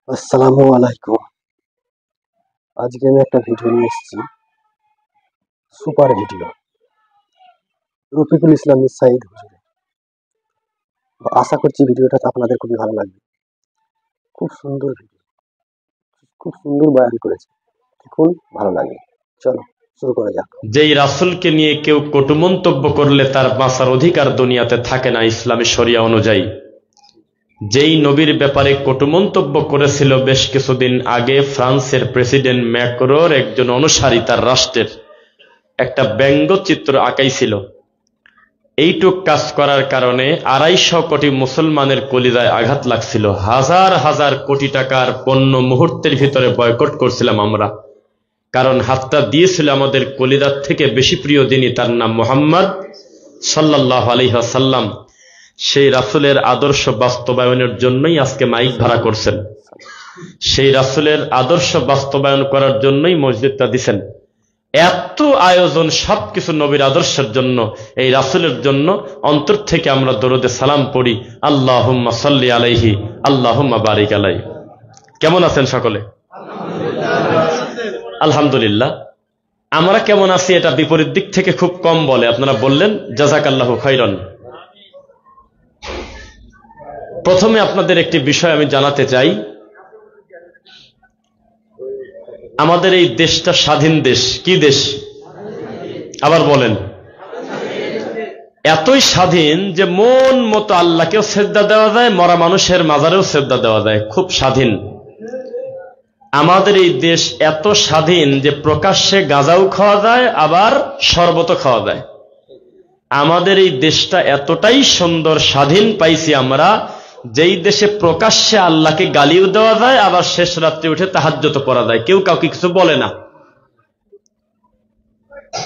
আসসালামু আলাইকুম। আজকে আমি একটা ভিডিও নিয়ে এসেছি, সুপার ভিডিও রফিকুল ইসলাম সাইদ হুজুরের। আশা করছি ভিডিওটা আপনাদের খুবই ভালো লাগবে। খুব সুন্দর ভিডিও, খুব সুন্দর বয়ান করেছে, দেখুন ভালো লাগবে। চলো শুরু করা যাক। যেই রাসূলকে নিয়ে কেউ কটু মন্তব্য করলে তার বাঁচার অধিকার দুনিয়াতে থাকে না ইসলামী শরিয়া অনুযায়ী। যেই নবীর ব্যাপারে কটু মন্তব্য করেছিল বেশ কিছুদিন আগে ফ্রান্সের প্রেসিডেন্ট ম্যাক্রোর একজন অনুসারী, তার রাষ্ট্রের একটা ব্যঙ্গচিত্র আঁকাইছিল। এইটুক কাজ করার কারণে 250 কোটি মুসলমানের কলিজায় আঘাত লাগছিল। হাজার হাজার কোটি টাকার পণ্য মুহূর্তের ভিতরে বয়কট করছিলাম আমরা, কারণ হাতটা দিয়েছিল আমাদের কলিজার থেকে বেশি প্রিয় যিনি, তার নাম মুহাম্মদ সাল্লাল্লাহু আলাইহি ওয়াসাল্লাম। সেই রাসূলের আদর্শ বাস্তবায়নের জন্যই আজকে মাইক ভাড়া করছেন, সেই রাসূলের আদর্শ বাস্তবায়ন করার জন্যই মসজিদটা দিছেন। এত আয়োজন, সবকিছু নবীর আদর্শের জন্য, এই রাসূলের জন্য। অন্তর থেকে আমরা দরুদে সালাম পড়ি, আল্লাহুম্মা সাল্লি আলাইহি আল্লাহুম্মা বারিক আলাইহি। কেমন আছেন সকলে? আলহামদুলিল্লাহ। আমরা কেমন আছি এটা বিপরীত দিক থেকে খুব কম বলে, আপনারা বললেন, জাযাকাল্লাহু খাইরান। প্রথমে আপনাদের একটি বিষয় আমি জানাতে চাই, আমাদের এই দেশটা স্বাধীন দেশ। কি দেশ? আবার বলেন। এতই স্বাধীন যে মন মতো আল্লাহকেও সেজদা দেওয়া যায়, মরা মানুষের মাজারেও সেজদা দেওয়া যায়, খুব স্বাধীন। আমাদের এই দেশ এত স্বাধীন যে প্রকাশ্যে গাঁজাও খাওয়া যায়, আবার শরবতও খাওয়া যায়। আমাদের এই দেশটা এতটাই সুন্দর স্বাধীন পাইছি আমরা, যেই দেশে প্রকাশ্যে আল্লাহকে গালিও দেওয়া যায়, আবার শেষ রাত্রে উঠে তাহাজ্জুদ পড়া যায়, কেউ কাউকে কিছু বলে না।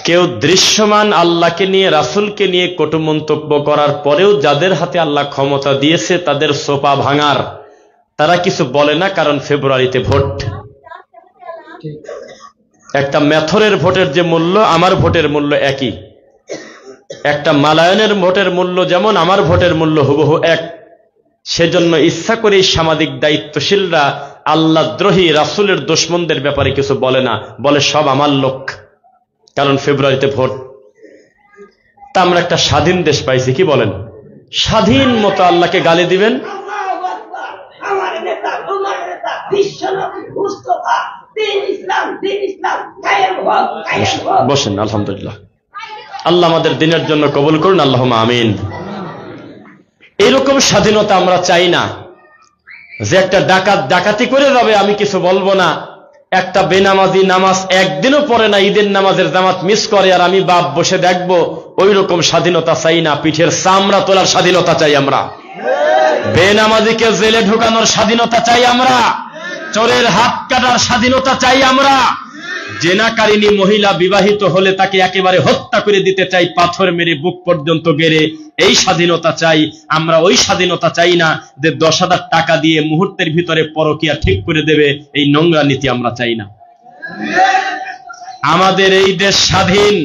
কেউ দৃশ্যমান আল্লাহকে নিয়ে, রাসূলকে নিয়ে কটু মন্তব্য করার পরেও যাদের হাতে আল্লাহ ক্ষমতা দিয়েছে তাদের সোপা ভাঙার, তারা কিছু বলে না, কারণ ফেব্রুয়ারিতে ভোট। একটা মেথরের ভোটের যে মূল্য, আমার ভোটের মূল্য একই। একটা মালায়নের ভোটের মূল্য যেমন, আমার ভোটের মূল্য হুবহু এক। সেজন্য ইচ্ছা করেই সামাজিক দায়িত্বশীলরা আল্লাহ দ্রোহী রাসূলের দুশমনদের ব্যাপারে কিছু বলে না, বলে সব আমার লোক, কারণ ফেব্রুয়ারিতে ভোট। তা আমরা একটা স্বাধীন দেশ পাইছি, কি বলেন? স্বাধীন মতো আল্লাহকে গালি দিবেন। বসেন, আলহামদুলিল্লাহ। আল্লাহ আমাদের দিনের জন্য কবুল করুন, আল্লাহুম্মা আমিন। এরকম স্বাধীনতা আমরা চাই না যে একটা ডাকাত ডাকাতি করে যাবে, আমি কিছু বলবো না। একটা বেনামাজি নামাজ একদিনও পড়ে না, ঈদের নামাজের জামাত মিস করে, আর আমি বাপ বসে দেখবো, ওই রকম স্বাধীনতা চাই না। পিঠের চামড়া তোলার স্বাধীনতা চাই আমরা, বেনামাজিকে জেলে ঢোকানোর স্বাধীনতা চাই আমরা, চোরের হাত কাটার স্বাধীনতা চাই আমরা, জেনাকারিনী মহিলা বিবাহিত হলে তাকে একেবারে হত্যা করে দিতে চাই, পাথর মেরে বুক পর্যন্ত গেড়ে, এই স্বাধীনতা চাই আমরা। ওই স্বাধীনতা চাই না যে 10,000 টাকা দিয়ে মুহূর্তের ভিতরে পরকিয়া ঠিক করে দেবে, এই নোংরা নীতি আমরা চাই না। আমাদের এই দেশ স্বাধীন,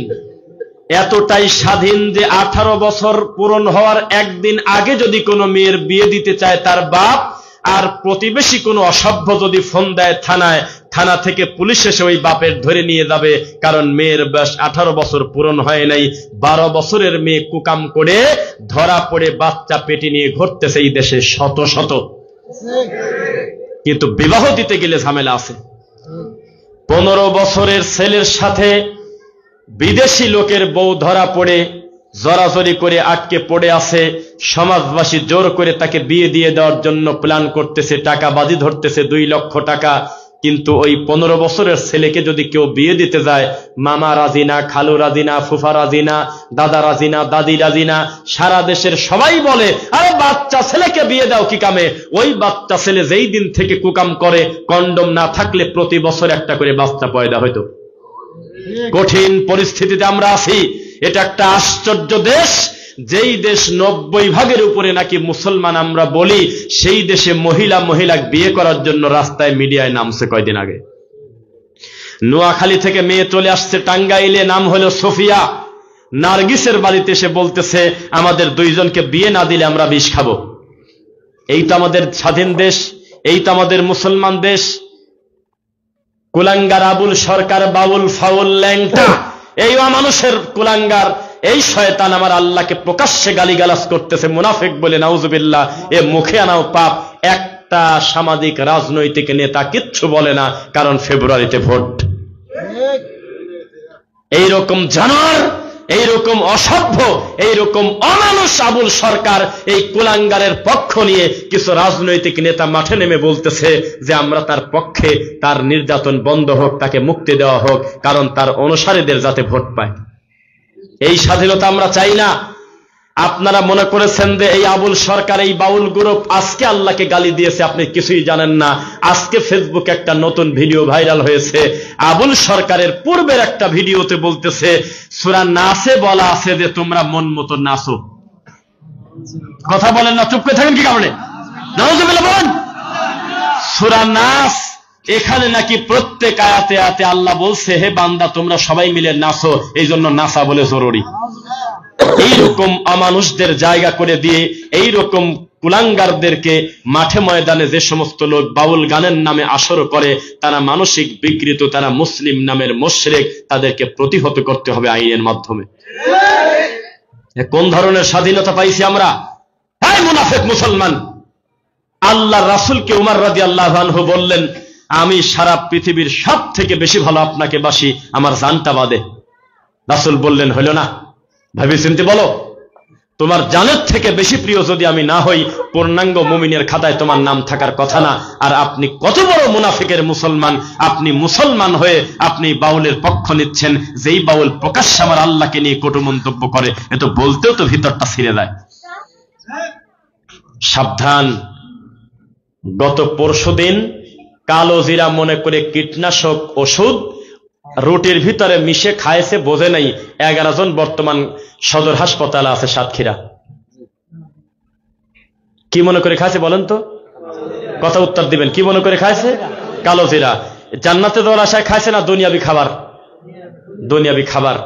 এতটাই স্বাধীন যে 18 বছর পূরণ হওয়ার একদিন আগে যদি কোনো মেয়ের বিয়ে দিতে চায় তার বাপ, আর প্রতিবেশী কোনো অসভ্য যদি ফোন দেয় থানায়, থানা থেকে পুলিশ এসে ওই বাপের ধরে নিয়ে যাবে, কারণ মেয়ের বয়স 18 বছর পূরণ হয় নাই। 12 বছরের মেয়ে কুকাম করে ধরা পড়ে বাচ্চা পেটে নিয়ে ঘুরতেছে এই দেশে শত শত। কিন্তু বিবাহ দিতে গেলে ঝামেলা আছে। 15 বছরের ছেলের সাথে বিদেশি লোকের বউ ধরা পড়ে জড়াজড়ি করে আটকে পড়ে আছে, সমাজবাসী জোর করে তাকে বিয়ে দিয়ে দেওয়ার জন্য প্ল্যান করতেছে, টাকা বাজি ধরতেছে 2 লক্ষ টাকা। কিন্তু ওই 15 বছরের ছেলেকে যদি কেউ বিয়ে দিতে যায়, মামা রাজি না, খালু রাজি না, ফুফা রাজি না, দাদা রাজি না, দাদি রাজি না, সারা দেশের সবাই বলে আরে বাচ্চা ছেলেকে বিয়ে দাও কি কামে। ওই বাচ্চা ছেলে যেই দিন থেকে কুকাম করে, কন্ডম না থাকলে প্রতি বছর একটা করে বাচ্চা পয়দা হইতো। কঠিন পরিস্থিতিতে আমরা আছি। এটা একটা আশ্চর্য দেশ, যেই দেশ 90 ভাগের উপরে নাকি মুসলমান আমরা বলি, সেই দেশে মহিলা বিয়ে করার জন্য রাস্তায় মিডিয়ায় নামছে কয়দিন আগে। নোয়াখালী থেকে মেয়ে চলে আসছে টাঙ্গাইলে, নাম হলো সোফিয়া। নার্গিসের বাড়িতে এসে বলতেছে আমাদের 2 জনকে বিয়ে না দিলে আমরা বিষ খাবো। এই তো আমাদের স্বাধীন দেশ, এই তো আমাদের মুসলমান দেশ। কুলাঙ্গার আবুল সরকার, বাউল, ফাউল, ল্যাংটা, এই মানুষের কুলাঙ্গার, এই শয়তান আমার আল্লাহকে প্রকাশ্যে গালিগালাজ করতেছে মুনাফিক বলে, নাউজুবিল্লাহ। এ মুখে আনাও পাপ। একটা সামাজিক রাজনৈতিক নেতা কিচ্ছু বলে না, কারণ ফেব্রুয়ারিতে ভোট। এইরকম জানোয়ার, এইরকম অসভ্য, এইরকম অমানুষ আবুল সরকার এই কুলাঙ্গারের পক্ষ নিয়ে কিছু রাজনৈতিক নেতা মাঠে নেমে বলতেছে যে আমরা তার পক্ষে, তার নির্যাতন বন্ধ হোক, তাকে মুক্তি দেওয়া হোক, কারণ তার অনুসারীদের যাতে ভোট পায়। এই স্বাধীনতা আমরা চাই না। আপনারা মনে করেছেন যে এই আবুল সরকার, এই বাউল গ্রুপ আজকে আল্লাহকে গালি দিয়েছে, আপনি কিছুই জানেন না। আজকে ফেসবুকে একটা নতুন ভিডিও ভাইরাল হয়েছে। আবুল সরকারের পূর্বের একটা ভিডিওতে বলতেছে সূরা নাসে বলা আছে যে তোমরা মন মতো নাচো। কথা বলেন না, চুপ করে থাকেন কি কারণে? নাউজুবিল্লাহ বলেন। সূরা নাস, এখানে নাকি প্রত্যেক আয়াতে আয়াতে আল্লাহ বলছে হে বান্দা তোমরা সবাই মিলে নাচো, এই জন্য নাচা বলে জরুরি। এইরকম অমানুষদের জায়গা করে দিয়ে, এইরকম কুলাঙ্গারদেরকে মাঠে ময়দানে যে সমস্ত লোক বাউল গানের নামে আসর করে, তারা মানসিক বিকৃত, তারা মুসলিম নামের মুশরিক, তাদেরকে প্রতিহত করতে হবে আইনের মাধ্যমে। কোন ধরনের স্বাধীনতা পাইছি আমরা? হ্যাঁ মুনাফিক মুসলমান। আল্লাহ রাসূলকে উমর রাদিয়াল্লাহু আনহু বললেন আমি সারা পৃথিবীর সব থেকে বেশি ভালো আপনাকে বাসি, আমার জানটা বাদে। রাসূল বললেন হলো না, ভাবি চিন্তে বলো, তোমার জানের থেকে বেশি প্রিয় যদি আমি না হই, পূর্ণাঙ্গ মুমিনের খাতায় তোমার নাম থাকার কথা না। আর আপনি কত বড় মুনাফিকের মুসলমান, আপনি মুসলমান হয়ে আপনি বাউলের পক্ষ নিচ্ছেন, যেই বাউল প্রকাশ্যে আমার আল্লাহকে নিয়ে কটু মন্তব্য করে, এ তো বলতেও তো ভিতরটা ছিঁড়ে যায়। সাবধান। গত পরশুদিন কালো জিরা মনে করে কীটনাশক ওষুধ রুটির ভিতরে মিশে খাইছে, বোঝে নাই। 11 জন বর্তমান সদর হাসপাতালে আছে সাতক্ষীরা। কি মনে করে খাইছে বলেন তো? কথা উত্তর দিবেন। কি মনে করে খাইছে? কালো জিরা। জান্নাতে দেওয়ার আশায় খাইছে না দুনিয়াবি খাবার? দুনিয়াবি খাবার।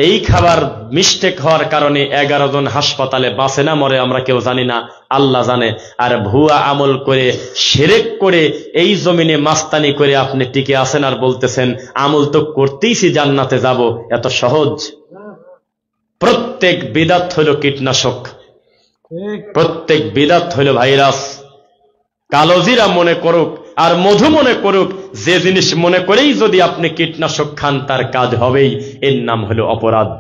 এই খাবার মিস্টেক হওয়ার কারণে 11 জন হাসপাতালে বাঁচে না মরে আমরা কেউ জানি না, আল্লাহ জানে। আর ভুয়া আমল করে, শিরক করে, এই জমিনে মাস্তানি করে আপনি টিকে আছেন আর বলতেছেন আমল তো করতেইছি জান্নাতে যাব। এত সহজ? প্রত্যেক বিদাত হইল কীটনাশক, প্রত্যেক বিদাত হইল ভাইরাস। কালোজিরা মনে করুক আর মধু মনে করুক, যে জিনিস মনে করেই যদি আপনি কীটনাশক খান তার কাজ হবেই। এর নাম হলো অপরাধ।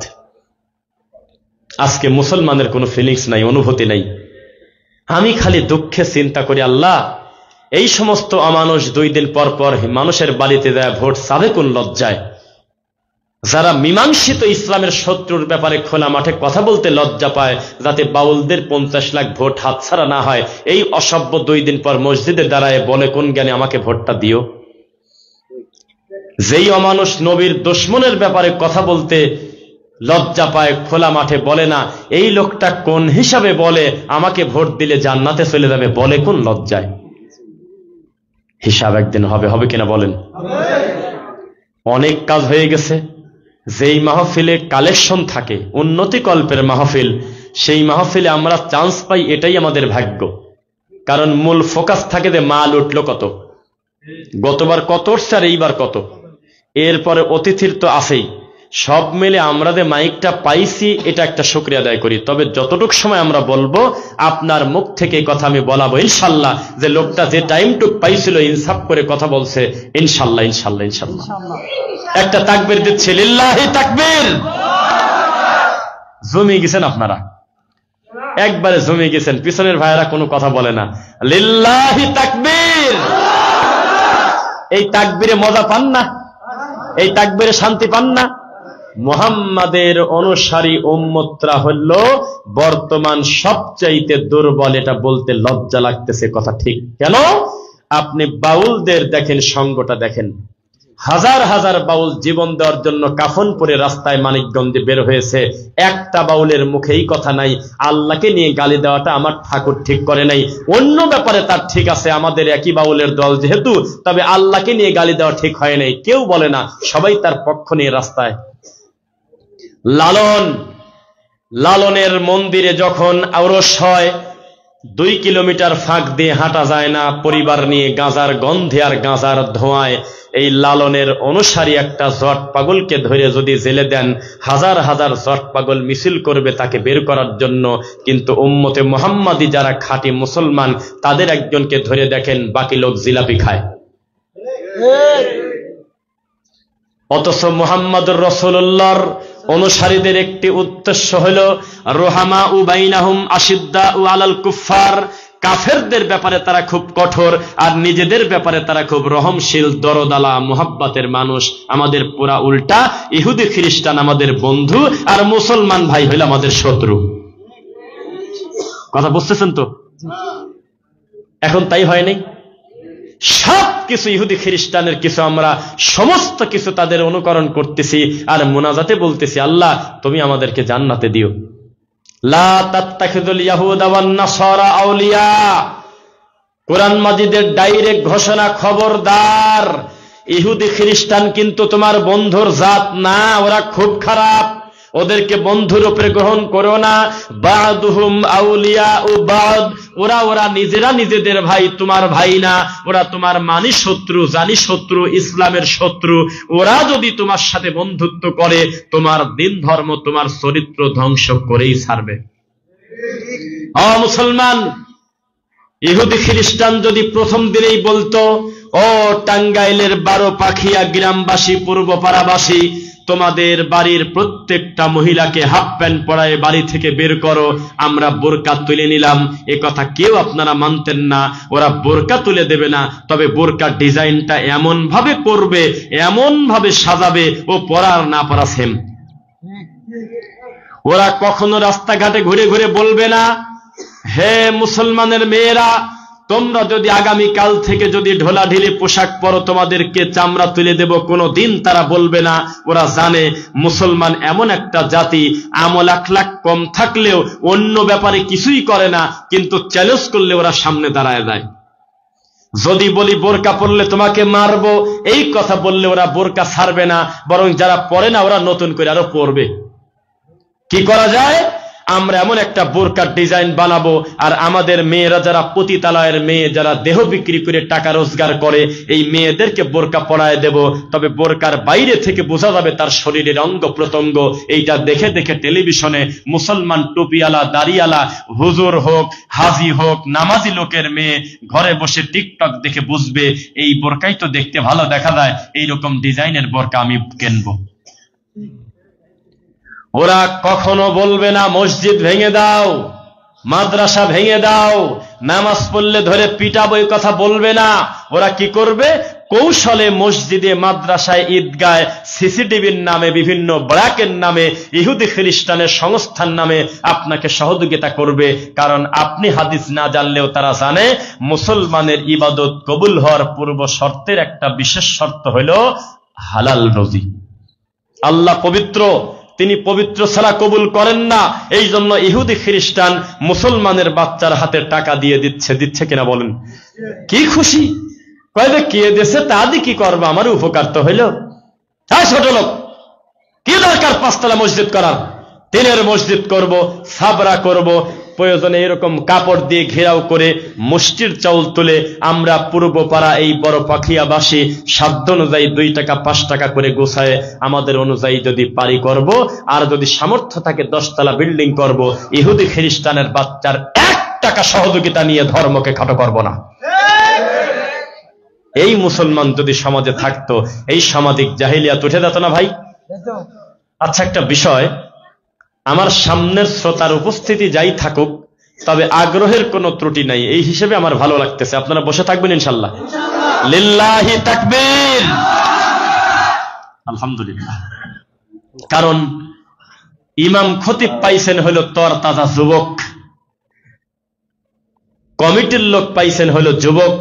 আজকে মুসলমানের কোনো ফিলিংস নাই, অনুভূতি নাই। আমি খালি দুঃখে চিন্তা করি আল্লাহ, এই সমস্ত অমানুষ 2 দিন পর পর মানুষের বাড়িতে যায় ভোট চাবে কোন লজ্জায়? যারা মীমাংসিত ইসলামের শত্রুর ব্যাপারে খোলা মাঠে কথা বলতে লজ্জা পায়, যাতে বাউলদের 50 লাখ ভোট হাতছাড়া না হয়, এই অসভ্য 2 দিন পর মসজিদে দাঁড়ায় বলে কোন জ্ঞানে আমাকে ভোটটা দিও। যেই অমানুষ নবীর দুশমনের ব্যাপারে কথা বলতে লজ্জা পায়, খোলা মাঠে বলে না, এই লোকটা কোন হিসাবে বলে আমাকে ভোট দিলে জান্নাতে চলে যাবে, বলে কোন লজ্জায়? হিসাব একদিন হবে, হবে কিনা বলেন? অনেক কাজ হয়ে গেছে। যেই মাহফিলে কালেকশন থাকে, উন্নতি কল্পের মাহফিল, সেই মাহফিলে আমরা চান্স পাই, এটাই আমাদের ভাগ্য। কারণ মূল ফোকাস থাকে যে মাল উঠলো কত, গতবার কত উঠছে আর এইবার কত, এরপরে অতিথির তো আছেই। সব মিলে আমরা যে মাইকটা পাইছি এটা একটা শুকরিয়া আদায় করি। তবে যতটুক সময় আমরা বলবো, আপনার মুখ থেকে কথা আমি বলাবো ইনশাল্লাহ, যে লোকটা যে টাইমটুক পাইছিল ইনসাফ করে কথা বলছে, ইনশাল্লাহ ইনশাল্লাহ ইনশাল্লাহ। একটা তাকবীর দিচ্ছে, লিল্লাহি তাকবীর। জমিয়ে গেছেন আপনারা, একবারে জমিয়ে গেছেন। পিছনের ভাইয়েরা কোনো কথা বলে না, লিল্লাহি তাকবীর। এই তাকবীরে মজা পান না? এই তাকবীরে শান্তি পান না? মুহাম্মাদের অনুসারী উম্মতরা হল বর্তমান সবচাইতে দুর্বল। এটা বলতে লজ্জা লাগতেছে, কথা ঠিক। কেন? আপনি বাউলদের দেখেন, সঙ্গটা দেখেন। হাজার হাজার বাউল জীবন দেওয়ার জন্য কাফন পরে রাস্তায় মানিকগঞ্জে বের হয়েছে, একটা বাউলের মুখে এই কথা নাই আল্লাহকে নিয়ে গালি দেওয়াটা আমার ঠাকুর ঠিক করে নাই। অন্য ব্যাপারে তার ঠিক আছে, আমাদের একই বাউলের দল যেহেতু, তবে আল্লাহকে নিয়ে গালি দেওয়া ঠিক হয় নাই। কেউ বলে না, সবাই তার পক্ষ নিয়ে রাস্তায়। লালনের মন্দিরে যখন আওরস হয়, 2 কিলোমিটার ফাঁক দিয়ে হাঁটা যায় না, পরিবার নিয়ে গাঁজার গন্ধে আর গাঁজার ধোঁয়ায় এই লালনের অনুসারী একটা জট পাগলকে ধরে যদি জেলে দেন, হাজার হাজার জট পাগল মিছিল করবে তাকে বের করার জন্য। কিন্তু উম্মতে মুহাম্মাদি যারা খাঁটি মুসলমান, তাদের একজনকে ধরে দেখেন, বাকি লোক জিলাপি খায়। অথচ মুহাম্মদুর রাসূলুল্লাহর অনুসারীদের একটি উদ্দেশ্য হলো রুহামা উ বাইনাহুম আশিদ্দা উ আলাল কুফার, কাফেরদের ব্যাপারে তারা খুব কঠোর আর নিজেদের ব্যাপারে তারা খুব রহমশীল, দরদালা, মুহাব্বতের মানুষ। আমাদের পুরা উল্টা, ইহুদি খ্রিস্টান আমাদের বন্ধু আর মুসলমান ভাই হইল আমাদের শত্রু। কথা বুঝতেছেন তো? এখন তাই হয়নি, সব কিছু ইহুদি খ্রিস্টানের কিছু আমরা সমস্ত কিছু তাদের অনুকরণ করতেছি আর মুনাজাতে বলতেছি, আল্লাহ তুমি আমাদেরকে জান্নাতে দিও। লা তাত্তাখিযুল ইয়াহুদা ওয়ান নাসারা আউলিয়া, কোরআন মাজিদের ডাইরেক্ট ঘোষণা, খবরদার, ইহুদি খ্রিস্টান কিন্তু তোমার বন্ধুর জাত না, ওরা খুব খারাপ, ওদেরকে বন্ধুরূপে গ্রহণ করো না। বাদুহুম আউলিয়া ও বাদ, ওরা নিজেরা নিজেদের ভাই, তোমার ভাই না, ওরা তোমার মানি শত্রু, জানি শত্রু, ইসলামের শত্রু। ওরা যদি তোমার সাথে বন্ধুত্ব করে, তোমার দিন ধর্ম, তোমার চরিত্র ধ্বংস করেই ছাড়বে। মুসলমান, ইহুদি খ্রিস্টান যদি প্রথম দিনেই বলতো, ও টাঙ্গাইলের 12 পাখিয়া গ্রামবাসী, পূর্বপাড়াবাসী, তোমাদের বাড়ির প্রত্যেকটা মহিলাকে হাফ প্যান্ট পরায় বাড়ি থেকে বের করো, আমরা বোরকা তুলে নিলাম, এ কথা কেউ আপনারা মানতেন না। ওরা বোরকা তুলে দেবে না, তবে বোরকার ডিজাইনটা এমন ভাবে করবে, এমন ভাবে সাজাবে, ও পরার না পরা সেম। ওরা কখনো রাস্তাঘাটে ঘুরে ঘুরে বলবে না, হে মুসলমানের মেয়েরা, তোমরা যদি আগামী কাল থেকে যদি ঢোলাঢিলি পোশাক পরো, তোমাদেরকে চামড়া তুলে দেব, কোনো দিন তারা বলবে না। ওরা জানে মুসলমান এমন একটা জাতি, আমল আখলাক কম থাকলেও অন্য ব্যাপারে কিছুই করে না, কিন্তু চ্যালেঞ্জ করলে ওরা সামনে দাঁড়ায় যায়। যদি বলি বোরকা পরলে তোমাকে মারবো, এই কথা বললে ওরা বোরকা ছাড়বে না, বরং যারা পরে না ওরা নতুন করে আরো পরবে। কি করা যায়? আমরা এমন একটা বোরকার ডিজাইন বানাবো, আর আমাদের মেয়েরা যারা পতিতালয়ের মেয়ে, যারা দেহ বিক্রি করে টাকা রোজগার করে, এই মেয়েদেরকে বোরকা পরায় দেব। তবে বোরকার বাইরে থেকে বোঝা যাবে তার শরীরের অঙ্গ প্রত্যঙ্গ। এইটা দেখে দেখে টেলিভিশনে মুসলমান টুপিওয়ালা, দাড়িওয়ালা, হুজুর হোক, হাজি হোক, নামাজি লোকের মেয়ে ঘরে বসে টিকটক দেখে বুঝবে এই বোরকাই তো দেখতে ভালো দেখা যায়, এইরকম ডিজাইনের বোরকা আমি কিনবো। ওরা কখনো বলবে না মসজিদ ভেঙে দাও, মাদ্রাসা ভেঙে দাও, নামাজ পড়লে ধরে পিটাবো, এই কথা বলবে না। ওরা কি করবে? কৌশলে মসজিদে, মাদ্রাসায়, ঈদগায় সিসিটিভির নামে, বিভিন্ন ব্র্যাকের নামে, ইহুদি খ্রিস্টানের সংস্থার নামে আপনাকে সহযোগিতা করবে। কারণ আপনি হাদিস না জানলেও তারা জানে মুসলমানের ইবাদত কবুল হওয়ার পূর্ব শর্তের একটা বিশেষ শর্ত হলো হালাল রুজি। আল্লাহ পবিত্র, তিনি পবিত্র ছাড়া কবুল করেন না। এই জন্য ইহুদি খ্রিস্টান মুসলমানের বাচ্চার হাতে টাকা দিয়ে দিচ্ছে কিনা বলেন? কি খুশি, কয়ে কে দেশে তা দিয়ে কি করবো, আমার উপকার তো হইল। হ্যাঁ ছোট লোক, কি দরকার 5 তলা মসজিদ করার? টিনের মসজিদ করব, সাবরা করব, প্রয়োজনে এরকম কাপড় দিয়ে ঘেরাও করে মুষ্টির চাউল তুলে আমরা পূর্ব পাড়া এই বড় পাখিয়াবাসী সাধ্য অনুযায়ী 2 টাকা 5 টাকা করে গোছায় আমাদের অনুযায়ী যদি পারি করব, আর যদি সামর্থ্য থাকে 10 তলা বিল্ডিং করব। ইহুদি খ্রিস্টানের বাচ্চার 1 টাকা সহযোগিতা নিয়ে ধর্মকে খাটো করব না। এই মুসলমান যদি সমাজে থাকতো, এই সামাজিক জাহিলিয়াত উঠে যেত না ভাই? আচ্ছা, একটা বিষয়, আমার সামনের শ্রোতার উপস্থিতি যাই থাকুক, তবে আগ্রহের কোনো ত্রুটি নাই, এই হিসেবে আমার ভালো লাগতেছে। আপনারা বসে থাকবেন ইনশাল্লাহ। লিল্লাহি তাকবীর, আলহামদুলিল্লাহ। কারণ ইমাম খতিব পাইছেন হলো তর তাজা যুবক, কমিটির লোক পাইছেন হলো যুবক,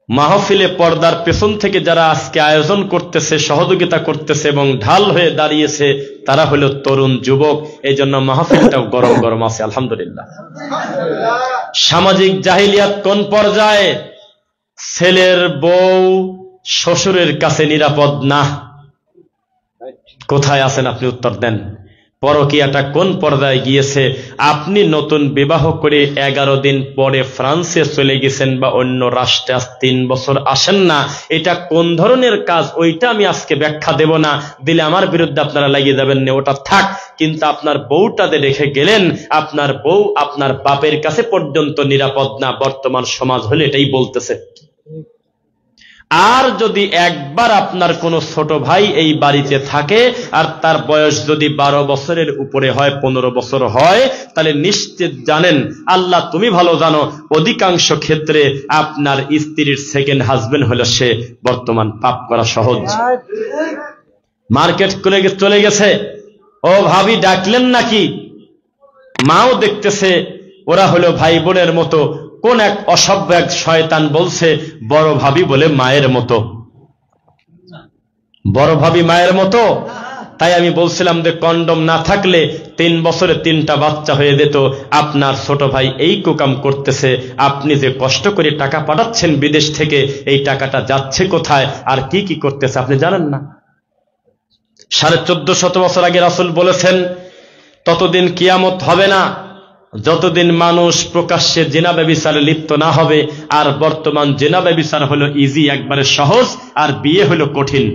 মাহফিলে পর্দার পেছন থেকে যারা আজকে আয়োজন করতেছে, সহযোগিতা করতেছে এবং ঢাল হয়ে দাঁড়িয়েছে, তারা হলো তরুণ যুবক। এই জন্য মাহফিলটাও গরম গরম আছে, আলহামদুলিল্লাহ। সামাজিক জাহিলিয়াত কোন পর্যায়ে? ছেলের বউ শ্বশুরের কাছে নিরাপদ না। কোথায় আছেন আপনি উত্তর দেন। পরকীয়াটা কোন পর্যায়ে গিয়েছে? আপনি নতুন বিবাহ করে 11 দিন পরে ফ্রান্সে চলে গেছেন বা অন্য রাষ্ট্রে, আজ 3 বছর আসেন না। এটা কোন ধরনের কাজ ওইটা আমি আজকে ব্যাখ্যা দেব না, দিলে আমার বিরুদ্ধে আপনারা লাগিয়ে যাবেন না, ওটা থাক। কিন্তু আপনার বউটাতে রেখে গেলেন, আপনার বউ আপনার বাপের কাছে পর্যন্ত নিরাপদ না, বর্তমান সমাজ হলে এটাই বলতেছে। আর যদি একবার আপনার কোনো ছোট ভাই এই বাড়িতে থাকে আর তার বয়স যদি 12 বছরের উপরে হয়, 15 বছর হয়, তাহলে নিশ্চিত জানেন, আল্লাহ তুমি ভালো জানো, অধিকাংশ ক্ষেত্রে আপনার স্ত্রীর সেকেন্ড হাজবেন্ড হলো সে। বর্তমান পাপ করা সহজ। মার্কেট করে চলে গেছে, ও ভাবি ডাকলেন নাকি? মাও দেখতেছে ওরা হলো ভাই বোনের মতো। কোন এক অসভ্য এক শয়তান বলছে বড় ভাবি বলে মায়ের মতো, বড় ভাবি মায়ের মতো। তাই আমি বলছিলাম যে কন্ডম না থাকলে 3 বছরে 3টা বাচ্চা হয়ে যেত। আপনার ছোট ভাই এই কুকাম করতেছে, আপনি যে কষ্ট করে টাকা পাঠাচ্ছেন বিদেশ থেকে, এই টাকাটা যাচ্ছে কোথায় আর কি কি করতেছে আপনি জানেন না। 1450 বছর আগে রাসূল বলেছেন, ততদিন কিয়ামত হবে না যতদিন মানুষ প্রকাশ্যে জিনা ব্যভিচারে লিপ্ত না হবে। আর বর্তমান জিনা ব্যভিচার হলো ইজি, একবারে সহজ, আর বিয়ে হলো কঠিন।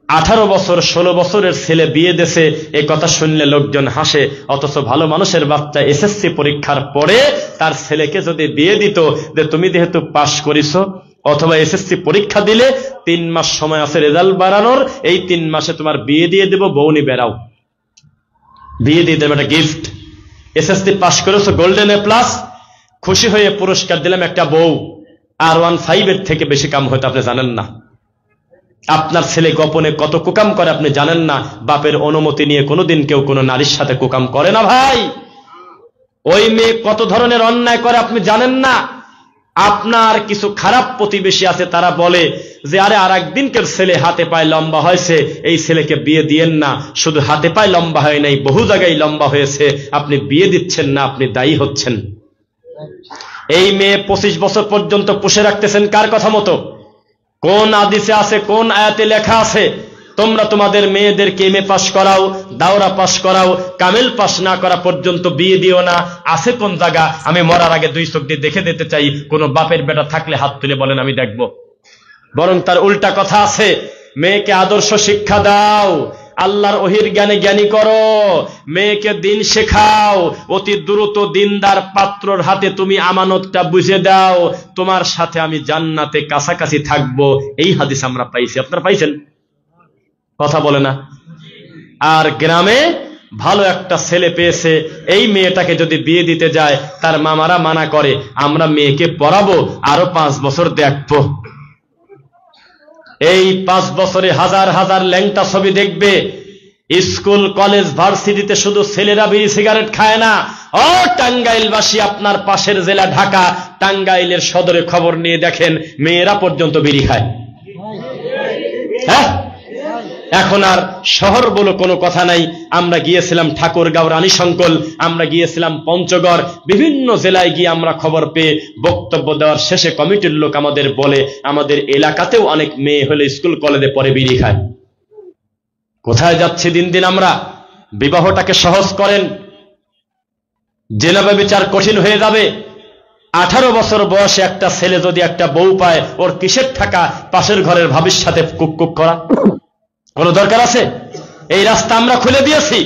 18 বছর 16 বছরের ছেলে বিয়ে দেশে, এই কথা শুনলে লোকজন হাসে। অথচ ভালো মানুষের বাচ্চা এসএসসি পরীক্ষার পরে তার ছেলেকে যদি বিয়ে দিত, যে তুমি যেহেতু পাশ করিস অথবা এসএসসি পরীক্ষা দিলে 3 মাস সময় আছে রেজাল্ট বাড়ানোর, এই 3 মাসে তোমার বিয়ে দিয়ে দেব, বউনি বেড়াও, বিয়ে দিয়ে দেবে, একটা গিফট। এসএসসি পাস করেছো, গোল্ডেন এ প্লাস, খুশি হয়ে পুরস্কার দিলাম একটা বউ। আর 1.5 এর থেকে বেশি কাম হয়তো আপনি জানেন না। আপনার ছেলে গোপনে কত কুকাম করে আপনি জানেন না। বাপের অনুমতি নিয়ে কোনোদিন কেউ কোনো নারীর সাথে কুকাম করে না ভাই। ওই মেয়ে কত ধরনের অন্যায় করে আপনি জানেন না। আপনার কিছু খারাপ প্রতিবেশী আছে, তারা বলে যে আরে আর একদিনকার ছেলে হাতে পায়ে লম্বা হয়েছে, এই ছেলেকে বিয়ে দিয়েন না। শুধু হাতে পায়ে লম্বা হয় নাই, বহু জায়গায় লম্বা হয়েছে, আপনি বিয়ে দিচ্ছেন না, আপনি দায়ী হচ্ছেন। এই মেয়ে 25 বছর পর্যন্ত পুষে রাখতেছেন কার কথা মতো? কোন হাদিসে আছে, কোন আয়াতে লেখা আছে তোমরা তোমাদের মেয়েদেরকে এমএ পাস করাও, দাওরা পাস করাও, কামেল পাস না করা পর্যন্ত বিয়ে দিও না? আছে কোন জায়গা? আমি মরার আগে 2 চোখ দিয়ে দেখে দিতে চাই। কোন বাপের বেটা থাকলে হাত তুলে বলেন, আমি দেখব। বরং তার উল্টা কথা আছে, মেয়েকে আদর্শ শিক্ষা দাও, আল্লাহর ওহির জ্ঞানে জ্ঞানী করো, মেয়েকে দিন শেখাও, অতি দ্রুত দিনদার পাত্রর হাতে তুমি আমানতটা বুঝে দাও, তোমার সাথে আমি জান্নাতে কাছাকাছি থাকবো। এই হাদিস আমরা পাইছি, আপনারা পাইছেন? কথা বলে না। আর গ্রামে ভালো একটা ছেলে পেয়েছে, এই মেয়েটাকে যদি বিয়ে দিতে যায়, তার মামারা মানা করে, আমরা মেয়েকে পড়াবো, আরো 5 বছর দেখবো। এই 5 বছরে হাজার হাজার ল্যাংটা ছবি দেখবে। স্কুল কলেজ ভার্সিটিতে শুধু ছেলেরা বিড়ি সিগারেট খায় না। ও টাঙ্গাইলবাসী, আপনার পাশের জেলা ঢাকা, টাঙ্গাইলের সদরে খবর নিয়ে দেখেন, মেয়েরা পর্যন্ত বিড়ি খায়। হ্যাঁ, এখন আর শহর বলে কোনো কথা নাই। আমরা গিয়েছিলাম ঠাকুরগাঁও, রানীশঙ্কল, আমরা গিয়েছিলাম পঞ্চগড়, বিভিন্ন জেলায় গিয়ে আমরা খবর পেয়ে বক্তব্য দেওয়ার শেষে কমিটির লোক আমাদের বলে, আমাদের এলাকাতেও অনেক মেয়ে হলে স্কুল কলেজে পরে বিড়ি খায়। কোথায় যাচ্ছি দিন দিন আমরা? বিবাহটাকে সহজ করেন, জেনা ব্যভিচার কঠিন হয়ে যাবে। 18 বছর বয়সে একটা ছেলে যদি একটা বউ পায়, ওর কিসের টাকা পাশের ঘরের ভাবির সাথে কুক করা? কোন দরকার আছে? এই রাস্তা আমরা খুলে দিয়েছি।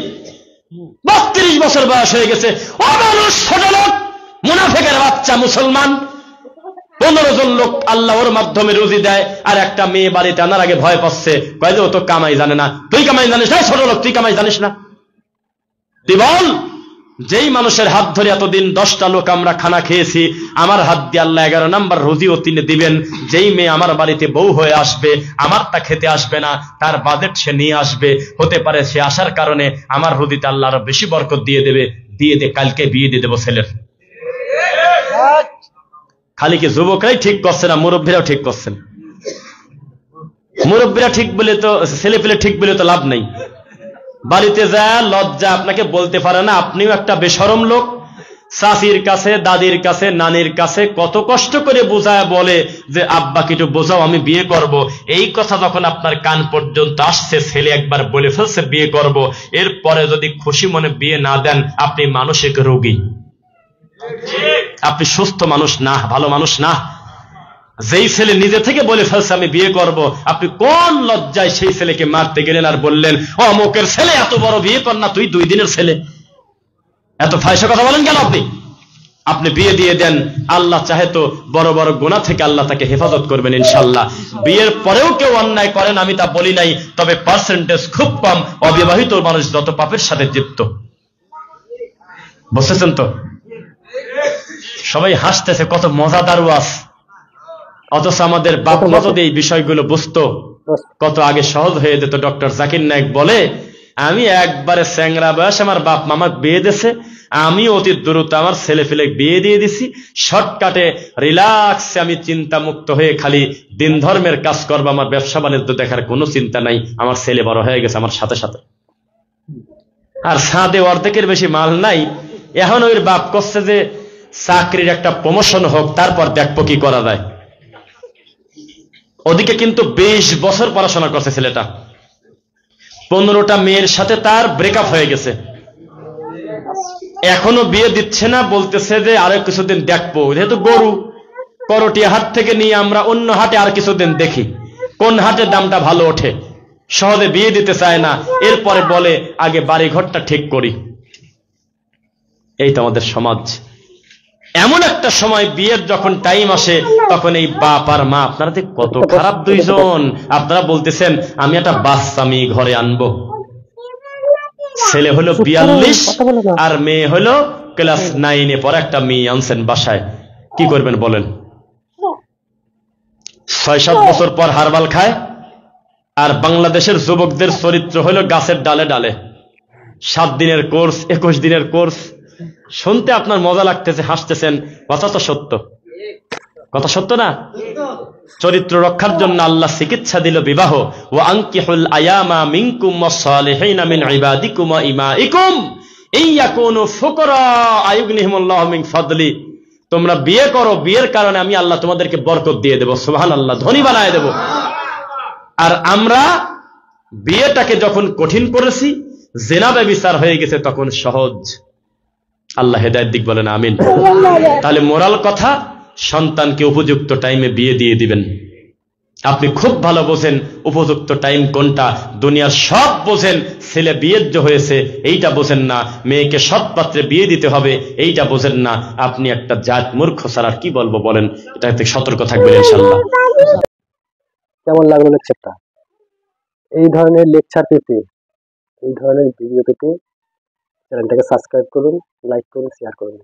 32 বছর বয়স হয়ে গেছে, ও মানুষ, ছোট লোক, মুনাফিকের বাচ্চা মুসলমান, 15 জন লোক আল্লাহ ওর মাধ্যমে রুজি দেয়, আর একটা মেয়ে বাড়িতে আনার আগে ভয় পাচ্ছে, কয় যে ও তো কামাই জানে না। তুই কামাই জানিস না? ছোট লোক, তুই কামাই জানিস না? তুই বল, যেই মানুষের হাত ধরে এতদিন 10টা লোক আমরা খানা খেয়েছি, আমার হাত দিয়ে আল্লাহ 11 নাম্বার রুজিও তিনি দিবেন। যেই মেয়ে আমার বাড়িতে বউ হয়ে আসবে, আমারটা খেতে আসবে না, তার বাজেট সে নিয়ে আসবে। হতে পারে সে আসার কারণে আমার রুজিতে আল্লাহ আরো বেশি বরকত দিয়ে দেবে। দিয়ে দে, কালকে বিয়ে দিয়ে দেবো ছেলের। খালি কি যুবকরাই ঠিক করছে না, মুরব্বীরাও ঠিক করছেন? মুরব্বীরা ঠিক বলে তো, ছেলে পেলে ঠিক বলে তো লাভ নেই। বাড়িতে যায় লজ্জা আপনাকে বলতে পারে না, আপনিও একটা বেশরম লোক। চাচির কাছে, দাদির কাছে, নানির কাছে কত কষ্ট করে বোঝায় বলে যে আব্বাকে একটু বোঝাও, আমি বিয়ে করব। এই কথা যখন আপনার কান পর্যন্ত আসছে, ছেলে একবার বলে ফেলছে বিয়ে করব, এরপরে যদি খুশি মনে বিয়ে না দেন, আপনি মানসিক রোগী, আপনি সুস্থ মানুষ না, ভালো মানুষ না। যেই ছেলে নিজে থেকে বলে ফেলছে আমি বিয়ে করব, আপনি কোন লজ্জায় সেই ছেলেকে মারতে গেলেন আর বললেন অমুকের ছেলে এত বড় বিয়ে কর না, তুই 2 দিনের ছেলে, এত ফায়সা কথা বলেন কেন আপনি? আপনি বিয়ে দিয়ে দেন, আল্লাহ চাহে তো বড় বড় গুনাহ থেকে আল্লাহ তাকে হেফাজত করবেন ইনশাআল্লাহ। বিয়ের পরেও কেউ অন্যায় করেন আমি তা বলি নাই, তবে পার্সেন্টেজ খুব কম অবিবাহিত মানুষ যত পাপের সাথে যুক্ত। বুঝতেছেন তো? সবাই হাসতেছে, কত মজাদার ওয়াজ, অথচ আমাদের বাপ মা যদি এই বিষয়গুলো বুঝতো কত আগে সহজ হয়ে যেত। ডক্টর জাকির নায়েক বলে, আমি একবারে স্যাংরা বয়স আমার বাপ মামা বিয়ে দিয়েছে, আমি অতি দ্রুত আমার ছেলে ফেলে বিয়ে দিয়ে দিছি, শর্টকাটে রিল্যাক্সে আমি চিন্তা মুক্ত হয়ে খালি দিন ধর্মের কাজ করবো, আমার ব্যবসা বাণিজ্য দেখার কোনো চিন্তা নাই, আমার ছেলে বড় হয়ে গেছে আমার সাথে সাথে। আর সাদে অর্ধেকের বেশি মাল নাই, এখন ওই বাপ করছে যে চাকরির একটা প্রমোশন হোক, তারপর দেখবো কি করা যায়। ওদিকে কিন্তু 20 বছর পড়াশোনা করছে ছেলেটা, 15টা মেয়ের সাথে তার ব্রেকআপ হয়ে গেছে, এখনো বিয়ে দিচ্ছে না, বলতেছে যে আরো কিছুদিন দেখবো, যেহেতু গরু করটিয়া হাট থেকে নিয়ে আমরা অন্য হাটে আর কিছুদিন দেখি কোন হাটে দামটা ভালো ওঠে, সহজে বিয়ে দিতে চায় না, এরপরে বলে আগে বাড়ি ঘরটা ঠিক করি। এই তো আমাদের সমাজ। এমন একটা সময় বিয়ের যখন টাইম আসে, তখন এই বাপ আর মা, আপনারা কত খারাপ দুইজন। আপনারা বলতেছেন আমি একটা বাচ্চা মেয়ে ঘরে আনবো, ছেলে হলো 42 আর মেয়ে হলো ক্লাস 9-এ পড়ে, একটা মেয়ে আনছেন বাসায়, কি করবেন বলেন? 6-7 বছর পর হারবাল খায়। আর বাংলাদেশের যুবকদের চরিত্র হলো গাছের ডালে ডালে, 7 দিনের কোর্স, 21 দিনের কোর্স। শুনতে আপনার মজা লাগতেছে, হাসতেছেন, কথা তো সত্য, কথা সত্য না? চরিত্র রক্ষার জন্য আল্লাহ চিকিৎসা দিল বিবাহ। ওয়া আনকিহুল আয়ামা মিনকুম ওয়াস-সালিহিনা মিন ইবাদিকুম ওয়া ইমাইকুম ইয়াকুনু ফুকারা আয়ুগনিহিমুল্লাহু মিন ফাদলি। তোমরা বিয়ে করো, বিয়ের কারণে আমি আল্লাহ তোমাদেরকে বরকত দিয়ে দেব, সুবহানাল্লাহ, ধনী বানায় দেব। আর আমরা বিয়েটাকে যখন কঠিন করেছি, জিনা ব্যভিচার হয়ে গেছে, তখন সহজ। আল্লাহ হেদায়েত দিক, বলেন আমিন। তাহলে মোরাল কথা, সন্তানকে উপযুক্ত টাইমে বিয়ে দিয়ে দিবেন। আপনি খুব ভালো বোঝেন উপযুক্ত টাইম কোনটা, দুনিয়ার সব বোঝেন, ছেলে বিয়ের হয়েছে এইটা বোঝেন না, মেয়েকে সৎ পাত্রে বিয়ে দিতে হবে এইটা বোঝেন না, আপনি একটা জাত মূর্খ ছাড়া কি বলবো বলেন? এটা থেকে সতর্ক থাকবেন ইনশাআল্লাহ। কেমন লাগলো লেকচারটা? এই ধরনের লেকচার পেতে, এই ধরনের ভিডিও পেতে চ্যানেলটাকে সাবস্ক্রাইব করুন, লাইক করুন, শেয়ার করুন।